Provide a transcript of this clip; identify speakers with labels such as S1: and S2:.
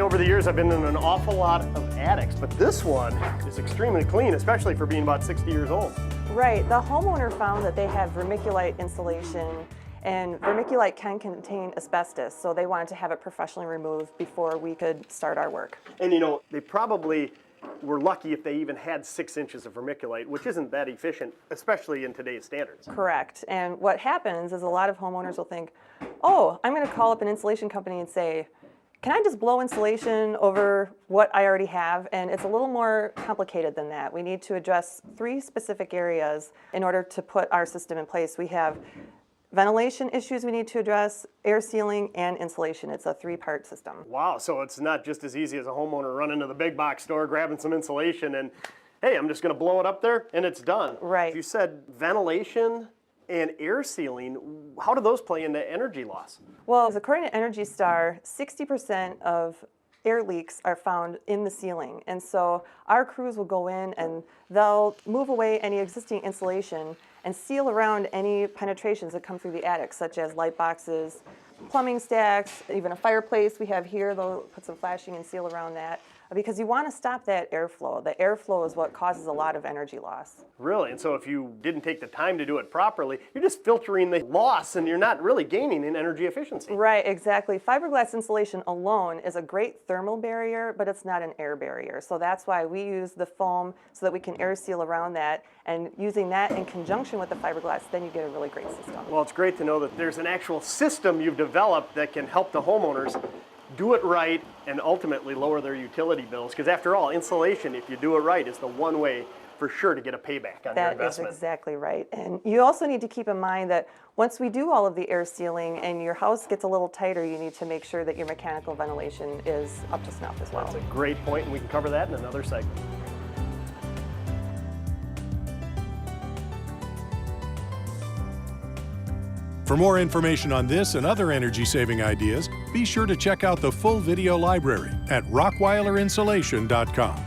S1: over the years I've been in an awful lot of attics, but this one is extremely clean, especially for being about 60 years old.
S2: Right. The homeowner found that they have vermiculite insulation, and vermiculite can contain asbestos, so they wanted to have it professionally removed before we could start our work.
S1: And you know, they probably were lucky if they even had 6 inches of vermiculite, which isn't that efficient, especially in today's standards.
S2: Correct. And what happens is a lot of homeowners will think, oh, I'm going to call up an insulation company and say, can I just blow insulation over what I already have? And it's a little more complicated than that. We need to address 3 specific areas in order to put our system in place. We have ventilation issues we need to address, air sealing, and insulation. It's a 3-part system.
S1: Wow, so it's not just as easy as a homeowner running to the big box store, grabbing some insulation, and hey, I'm just gonna blow it up there, and it's done.
S2: Right.
S1: You said ventilation and air sealing. How do those play into energy loss?
S2: Well, according to Energy Star, 60% of air leaks are found in the ceiling. And so our crews will go in and they'll move away any existing insulation and seal around any penetrations that come through the attic, such as light boxes, plumbing stacks, even a fireplace we have here. They'll put some flashing and seal around that, because you want to stop that airflow. The airflow is what causes a lot of energy loss.
S1: Really? And so if you didn't take the time to do it properly, you're just filtering the loss and you're not really gaining in energy efficiency.
S2: Right, exactly. Fiberglass insulation alone is a great thermal barrier, but it's not an air barrier. So that's why we use the foam so that we can air seal around that, and using that in conjunction with the fiberglass, then you get a really great system.
S1: Well, it's great to know that there's an actual system you've developed that can help the homeowners do it right and ultimately lower their utility bills. Because after all, insulation, if you do it right, is the one way for sure to get a payback on your investment.
S2: That is exactly right. And you also need to keep in mind that once we do all of the air sealing and your house gets a little tighter, you need to make sure that your mechanical ventilation is up to snuff as well.
S1: That's a great point, and we can cover that in another segment.
S3: For more information on this and other energy-saving ideas, be sure to check out the full video library at rockweilerinsulation.com.